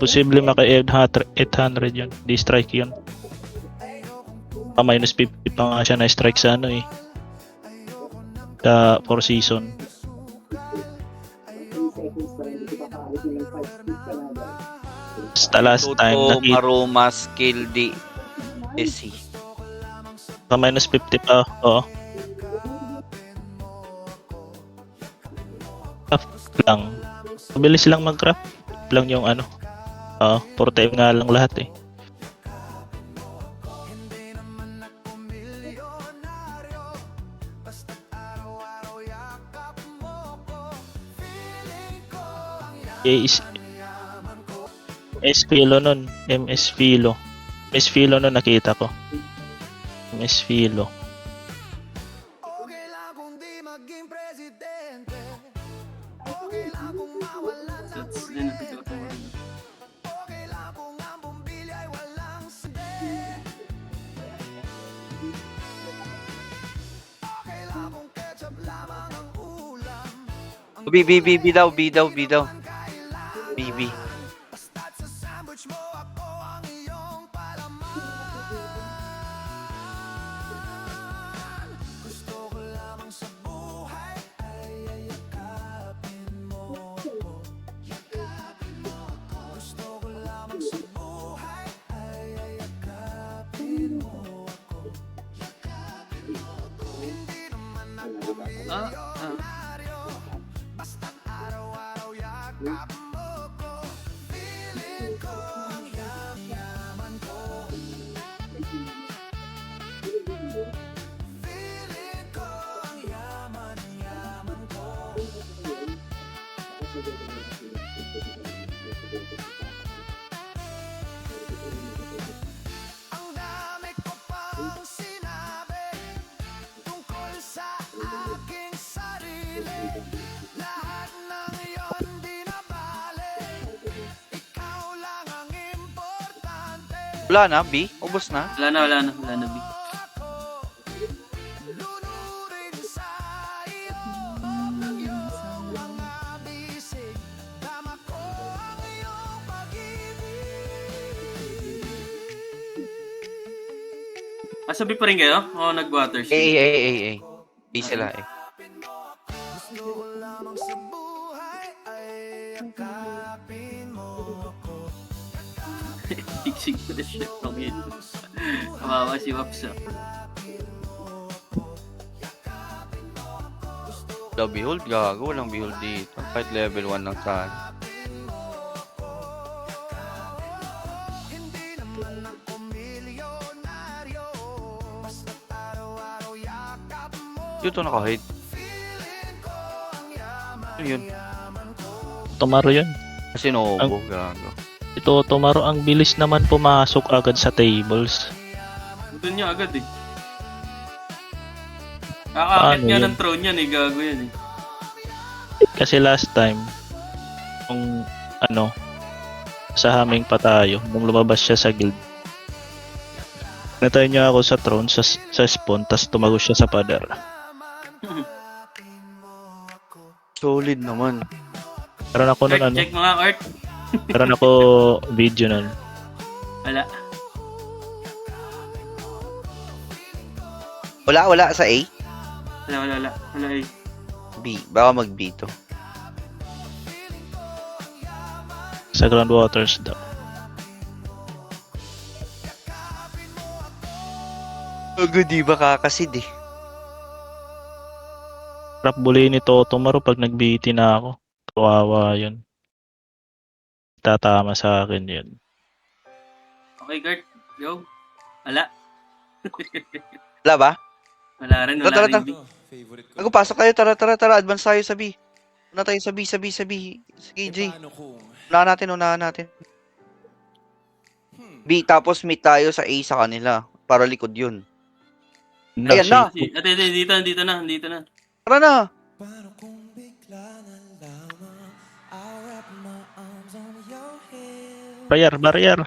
Posible maka-800 yun. Di strike yun. Minus 50 pa nga siya na strike sa ano eh. Sa 4 season. Basta last time nakita Maroma skill di SC. pa minus 50 pa. Oo. Craft lang. Mabilis lang mag-craft. Lang yung ano. Oo. 4 time nga lang lahat eh. MS Philo nun. MS Philo. MS Philo nun nakita ko. MS Philo. That's yun ang siguro. B daw. BB. Wala na, B? Ubus na? Wala na, B. Sabi pa rin kayo? O nag-water shield? Di sila eh. Tiksig ko na siya. Kawawa si Waps. The behold, gago. Walang behold dito. Kahit level 1 lang tayo. Dito naka-hide. Ano yun? Tomaro yun. Kasi noobo, gago. Ito, Tomaro, ang bilis naman pumasok agad sa tables. Doon niya agad eh. Kakakit Paano nga yun? ng throne yan eh. Gago yan eh. Kasi last time, kung ano, sa haming pa tayo, nung lumabas siya sa guild, natay niya ako sa throne, sa spawn, tas tumagos siya sa pader. Solid naman. Meron ako nun, Check mga art. meron ako video nun. Wala. Wala sa A? Wala eh. B. Baka mag-B to. Sa groundwaters daw. Gago, di ba kakasid eh? Rap bully ni Tomaro pag nag-BT na ako. Kawawa yun. Tatama sa akin yun. Okay, Gert. Go. Wala. Wala ba? Wala rin. Tara. B. Ako, pasok kayo. Tara. Advance tayo sa B. Una tayo sa B. Sige, J. Unahan natin. B, tapos meet tayo sa A sa kanila. Para likod yun. Ayan na. Ate, dito na. Tara na. Barrier.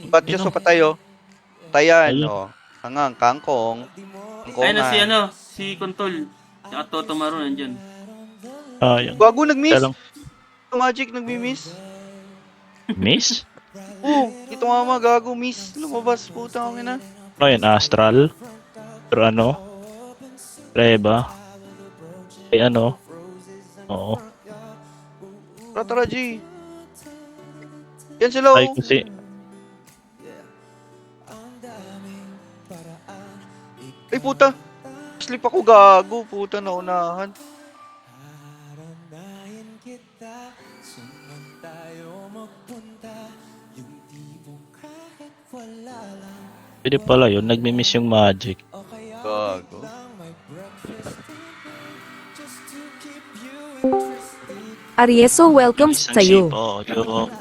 Ba't Diyos pa tayo? Tayan, Ayun. oh. Hangang, kangkong. Ayun na si Kontol. Tsaka Totomaro nandyan. Ayun. Gago, nag-miss. Talang Magic, nag-miss. miss? Ito nga mga gago, miss. Lumabas, putang ina. Ano yun? Astral? Pero ano? Reba? Ay ano? Oo. Tara, G. Yan sila, Ay oh. kasi Ay, puta. Sleep ako, gago. Puta, naunahan. pwede pala yun. Nagmi-miss yung magic. Gago. Arieso, welcome Isang sa'yo. shape, oo. Yung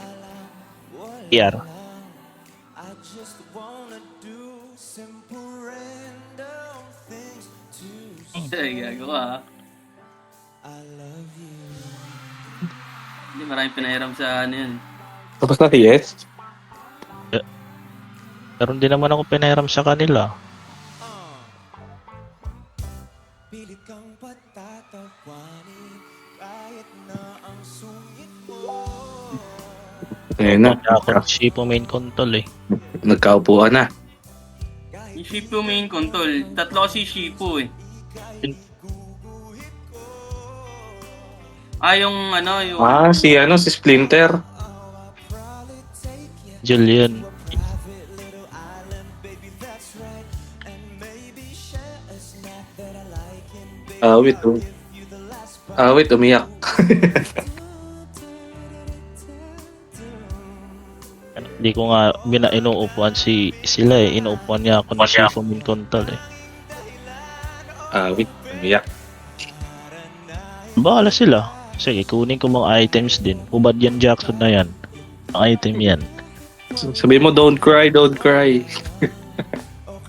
PR. Ay, gago ka ha. Hindi, maraming pinahiram sa ano yan. Tapos na yes? Meron din naman ako pinahiram sa kanila. Ayun na. Kaya ako Shipo main control eh. Nagkaupuan na. Yung Shippo main control. Tatlo kasi Shippo eh. Yung ano, yung... Si Splinter. Julian. Wait, umiyak. Hindi ko nga inuupuan sila eh. Inuupuan niya ako ng Shipo main control eh. Wait, umiyak. Bahala sila. Sige, kunin ko mga items din. Hubad yan, Jackson na yan. Ang item yan. Sabi mo, don't cry.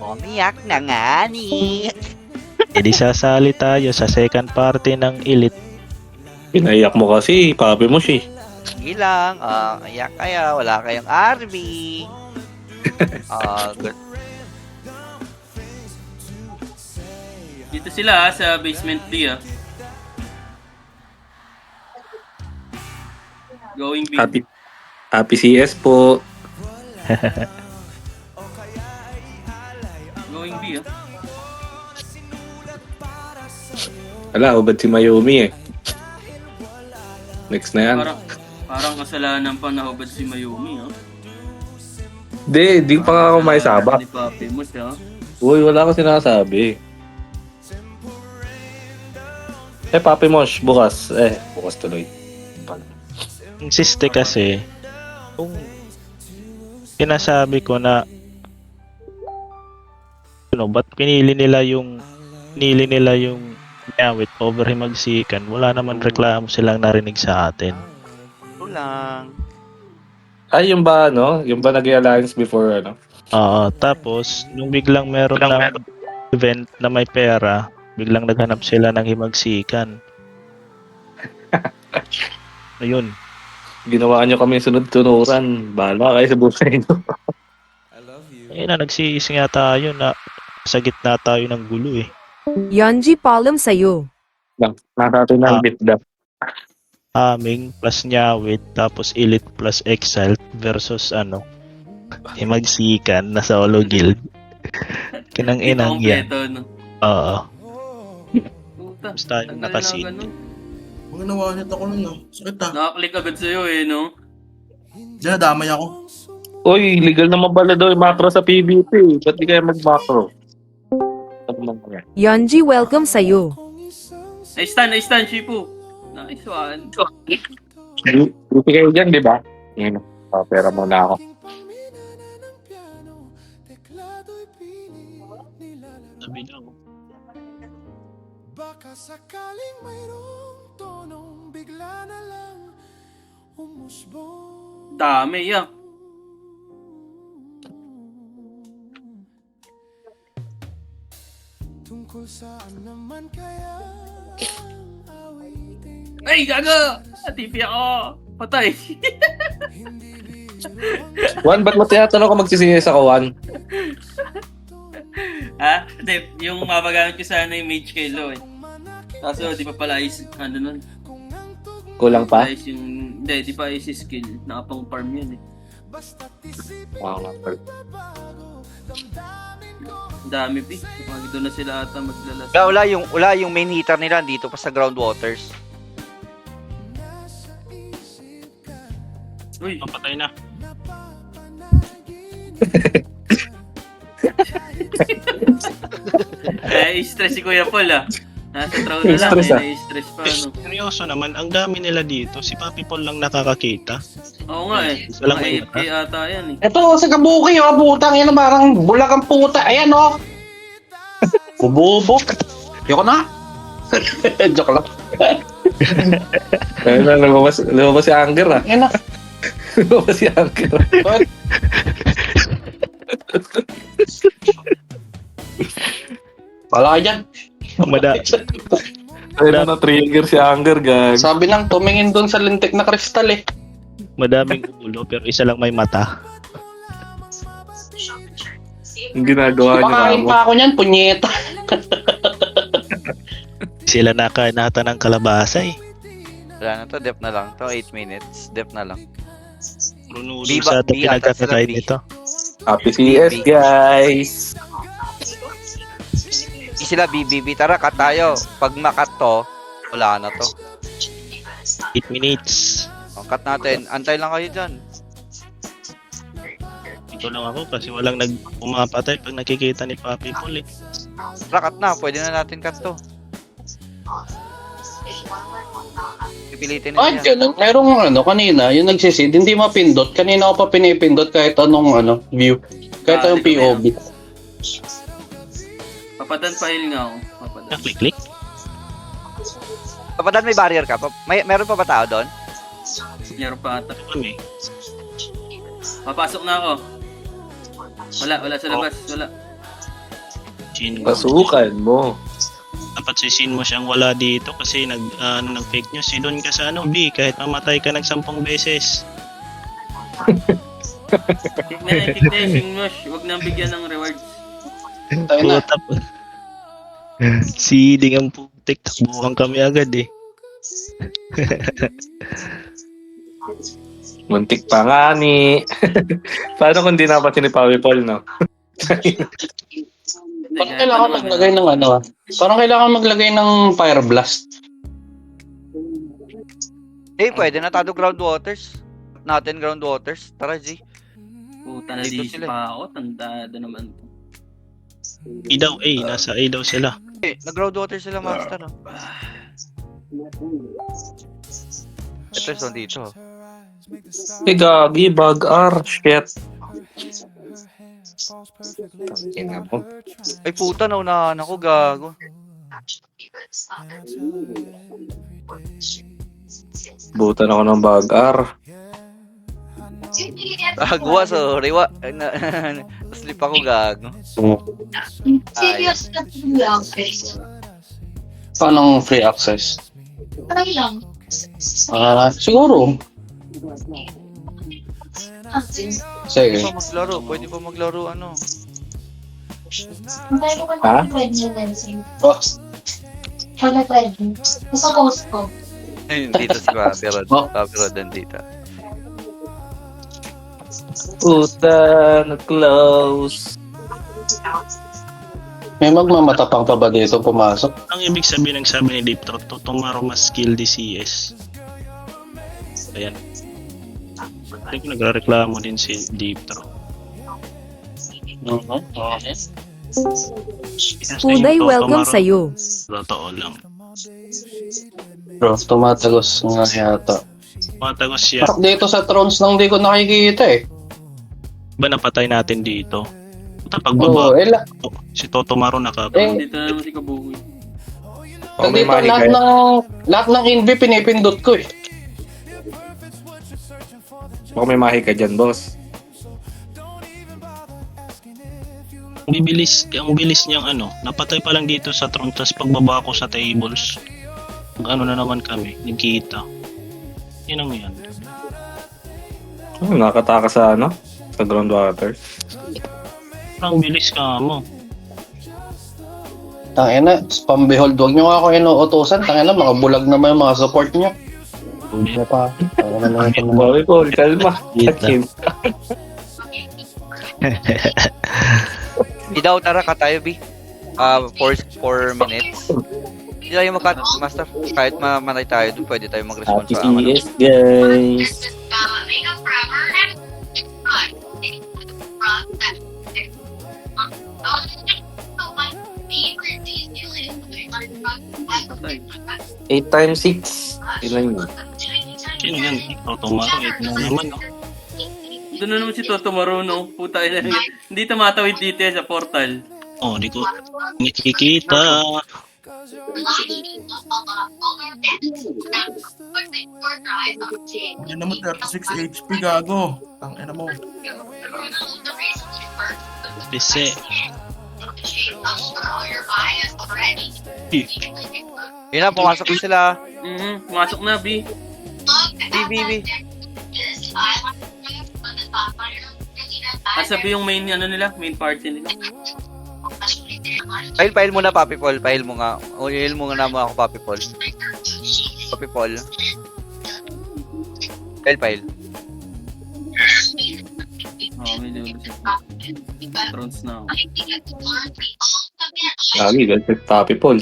Umiyak na nga ni. E di sasali tayo sa second party ng Elite. Pinaiyak mo kasi, papi mo siya. Sige lang. Ayak kaya. Wala kayong RB. Good. Dito sila sa basement 3 Going big. Happy CS po. Wala, ubad si Mayumi eh. Next na yan. Parang kasalanan pa nahubad si Mayumi, ha? Di pa nga ako may sabak. Ni Papi mo siya. Uy, wala ko sinasabi. Papi Mosh, bukas. Bukas tuloy. Insiste kasi, kung sinasabi ko na ba't pinili nila yung Nyawit over Himagsikan, wala naman reklamo silang narinig sa atin. Ito lang. Ay, yung ba, Yung ba nag-alliance before, Oo, tapos, nung biglang meron na event na may pera, biglang naghanap sila ng Himagsikan. Ayun. Ginawa nyo kami sunod-tunuran. Bahala kayo sa buhay nyo. Ayun na, nagsiis nga tayo na sa gitna tayo ng gulo eh. Yonji Palm sa'yo. Nakatin ng bitda. Aming plus Nyawit, tapos Elite plus Exalt versus Himagsikan na solo guild. Kinang inang yan. Kompleto, no? Oo. Puta, Basta yung nakasin. Pag nawanit ako nun, no? Sakit ah. Nakaklik agad sa'yo eh, no? Diyan nadamay ako. Uy, legal naman pala daw yung macro sa PvP. Ba't di kayo mag-macro? Yonji, welcome sa'yo. Nice stand, Shipu. Nice one. Buti kayo dyan, di ba? Yun, pera muna ako. Sabi daw. Baka sakaling mayroong tonong bigla na lang umusbong. Dami, yeah. Tungkol saan naman kaya ang awiting Ay, gago! Atipi ako! Patay! Juan, ba't mo tinatanong kung magsisingis ako, Juan? Ha? Hindi, yung mapagamit ko sana yung mage kay Lo eh. Kaso di pa pala nun. Kulang pa? Hindi, di pa is skill. Nakapang farm yun eh. Wow, Ang dami pi. Doon na sila ata maglalas. Wala yung main hitter nila dito pa sa groundwaters. Uy, papatay na. Stress si Kuya Paul ah. Nasa trauma na lang, Stress, stress pa ano. Seryoso naman, ang dami nila dito. Si Papi Paul lang nakakakita. Oo nga eh. Walang Mga may AFK ata yan eh. Ito, sa kabuki, putang yan, parang bulakang puta. Ayan, Bububok. Yoko na. Joke lang. Ayun na, lumabas si Anger ah. Ayan na. Lumabas si Anger. Wala ka dyan. Ayun na, na-trigger si Anger, gag. Sabi lang, tumingin doon sa lintik na kristal eh. Madaming ulo pero isa lang may mata. Yung ginagawa niyo Makain na pa ako niyan, punyeta. Sila nakainata ng kalabasa eh. Wala na to, dep na lang. To 8 minutes, dep na lang. Runulo Biba- sa ito biba- pinagkakakain biba- nito. Happy CS, guys! Sila BBB, tara cut tayo. Pag makat to, wala na to. 8 minutes. O, cut natin. Antay lang kayo dyan. Ito lang ako kasi walang pumapatay pag nakikita ni Papi Paul eh. Tara, cut na. Pwede na natin cut to. Pipilitin Ay, nila yan. ganun. Merong kanina, yung nagsisid, hindi mapindot. Kanina ko pa pinipindot kahit anong view. Kahit anong di ko POV. Papadan file nga ako. Papadan. Naklik-click? Papadan, may barrier ka? Meron pa ba tao doon? Meron pa ata. Kami. Papasok na ako. Wala sa labas. Wala. Chin. Pasukan mo. Dapat sisin mo siyang wala dito kasi ng fake news. Doon ka sa B kahit mamatay ka ng 10 beses. Kick na yung Singmosh. Huwag nang bigyan ng rewards. Tayo na. Puta po. Siding ang putik. Takbuhan kami agad eh. Muntik pa nga ni. Paano kung di napatin ni Papi Paul, no? Parang kailangan maglagay ng ano ah. Parang kailangan maglagay ng fire blast. Pwede na tayo ground waters. Natin ground waters. Tara, G. Puta na Dito di sila. pa ako. Tandado naman. A daw, A. Nasa A daw sila. Nag-ground waters sila, master. Oh. Ito is dito. Hey, gagi, bag-ar. Shit. Ay, puta, naunahan ako, gago. Butan ako ng bag-ar. Gawa, sorry, wa. Naslip ako, gago. Serious na lang, guys. Paano free access? Parang lang. Siguro. Sige. Pwede pa maglaro, ano. Meron ko Ha? na pwede nyo Wednesday. Oh, Wala pwede. Gusto post ko. Ayun, dito si Papi Rod. Oh. Papi Rod nandito. Puta, na-close. may magmamatapang pa ba dito pumasok? Ang ibig sabihin ng sabi ni Deep Throat, tomorrow mas skill DCS. Ayan. Hindi ko nagreklamo din si Deep Throat. Okay. Uday, welcome sa'yo. Totoo lang. Bro, tumatagos nga yata. Matagos siya. Parang dito sa Thrones lang di ko nakikita eh. Ba napatay natin dito? Tapag Oo, baba, si Totomaro nakapa. Dito na naman si Kabugoy. May Dito mahigay. lahat ng inv pinipindot ko eh. Baka may mahi ka dyan, boss. Ang bilis niyang ano, napatay pa lang dito sa throne, tapos pagbaba ko sa tables, ano na naman kami, nagkita. Yun ang yan. Nakataka sa ano? Sa groundwater. Ang bilis ka mo. Tangina, spam behold, wag nyo nga ako inuutosan. Tangina, mga bulag naman yung mga support nyo. Hindi pa. Tangina na ito naman. Sorry ko, kalma. Kim. Idaw, tara ka tayo, B. 4 minutes. Hindi tayo master. Kahit mamatay tayo dun, pwede tayo mag-respond Happy sa ano. CS, guys. Patay. 8 times 6. Ilan yun? Sino yan? Totomaro, ito na naman. No? Doon na naman si Totomaro, no? Puta ina. Hindi tumatawid dito sa portal. Oh, di ko nakikita. Yan naman 36 HP gago. Tangina mo. Bise. Yun na, pumasok na sila. Pumasok na, B. B. Sabi yung main, ano nila, main party nila. File muna, Papi Paul. File mo nga. File mo nga naman ako, Papi Paul. Papi Paul. File. May level siya. Thrones na ako. Lagi, ganit Papi Paul.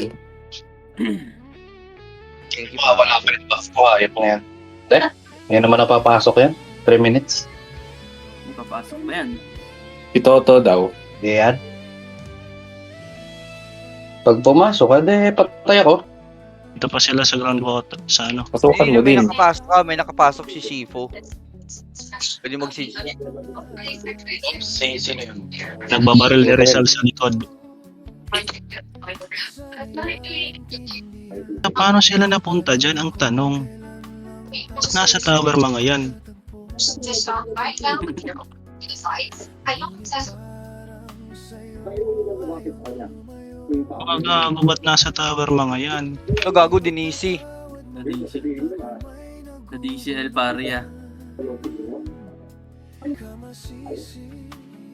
Thank you, Wala pa rin buff ko. Ayop na yan. Yan naman napapasok yan. 3 minutes. Papasok ba yan? Si Toto daw. Di yan. Pag pumasok, patay ako. Ito pa sila sa groundwater. Sa ano? Pasukan mo din. May nakapasok si Shifo. Pwede Sino yun? Nagbabaril ni Rizal sa likod. Paano sila napunta dyan? Ang tanong. Nasa tower mga yan. Mga gago, ba't nasa tower mga yan? Ito gago, Dinisi. The DCL Paria.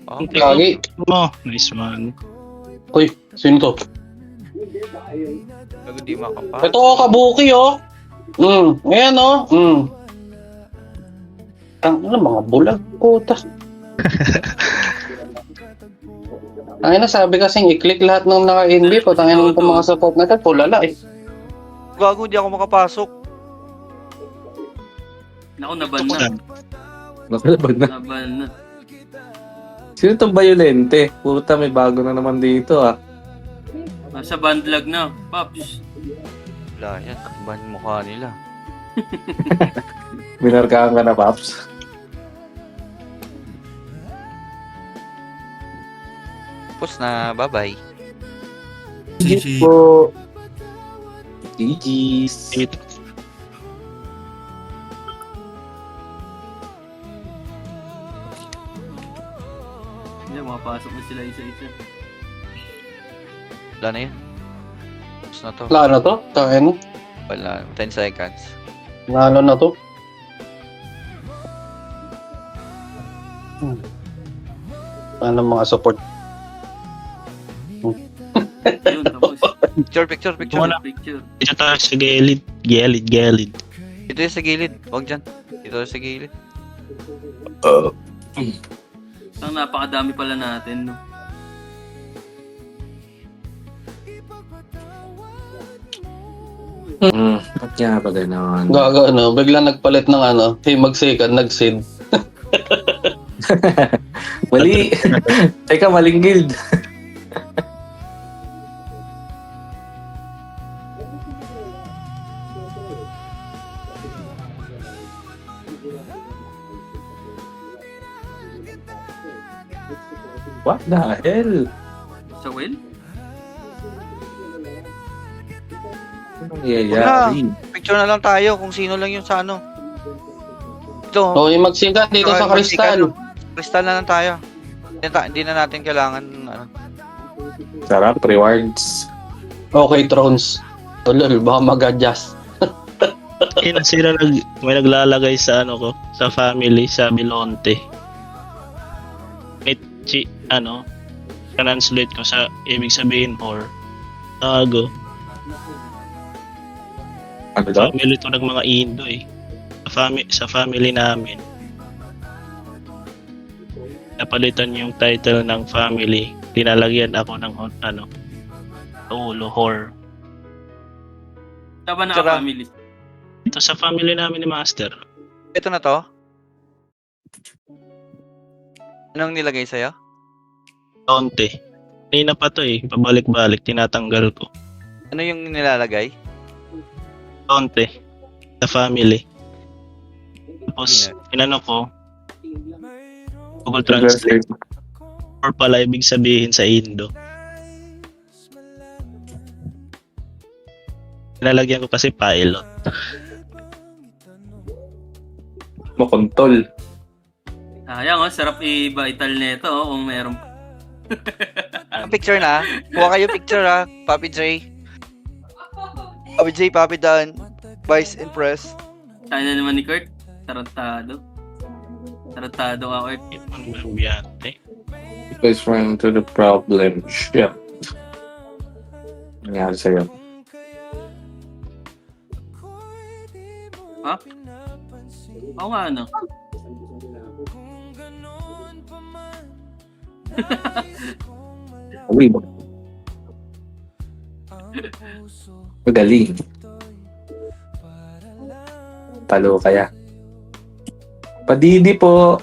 Oh, Lagi. Oh, nice one. Uy, sino to? gago di makapa. Ito ko, Kabuki, oh. Ayan, oh. Tangina, mga bulag. Puta. Tangina, sabi kasing i-click lahat ng naka-NB po. Tangina ng mga support natin, pulala eh. Gago, hindi ako makapasok. Naku, naban na. Nakalabag na. Naban na. Sino tong Violente? Puta, may bago na naman dito ah. Nasa bandlag na. Pops. Wala yan, takban yung mukha nila. Minarkahan ka na, Paps. Tapos na, bye-bye. Si Po. GG's. Dito. Hindi, makapasok na sila isa-isa. Wala na yun. Tapos na to. Wala na to? Tangina. Wala, 10 seconds. Nalo na to. Ano mga support? Yun, tapos. Picture. Wala. Picture. Dito tayo sa gilid. Gilid. Dito yung sa gilid. Huwag dyan. Dito yung sa gilid. Ang napakadami pala natin, no? Ba't nga ba gano'n? Gaga ano, bigla nagpalit ng ano, hey mag-second, nag-sid. Mali. Teka, maling guild. What the hell? Sa Will? Anong nangyayari? Picture na lang tayo kung sino lang yung sa ano. Ito, O, yung mag-second dito sa Crystal. Crystal na lang tayo. Hindi na natin kailangan, ano. Sarap, rewards. Okay, Thrones. Lol, baka mag-adjust. May naglalagay sa ano ko, sa family, sa Bilonte. Translate ko sa ibig sabihin or tago. Ano daw? Family to ng mga Indo eh. Sa family namin. Napalitan yung title ng family. Tinalagyan ako ng ulo, horror. Taba na Tsaka- family. Ito sa family namin ni Master. Ito na to. Anong nilagay sa'yo? Tonte. Kanina pa to eh. Pabalik-balik. Tinatanggal ko. Ano yung nilalagay? Tonte. Sa family. Tapos, inano ko. Google Translate. Or pala ibig sabihin sa Indo. Nilalagyan ko kasi pilot. Makontol. Sayang, oh. Sarap i-vital nito, oh. Kung meron. Ang picture na. Kuha kayo picture ha. Papi J. Papi J, Papi Dan. Vice and Press. Tayo na naman ni Kurt. Tarantado. Tarantado ka, Kurt. Ano ba yung biyante? Please run into the problem. Shit. Nangyari sa'yo. Ha? Oo nga, ano? Uy, magaling. Talo kaya. Padidi po.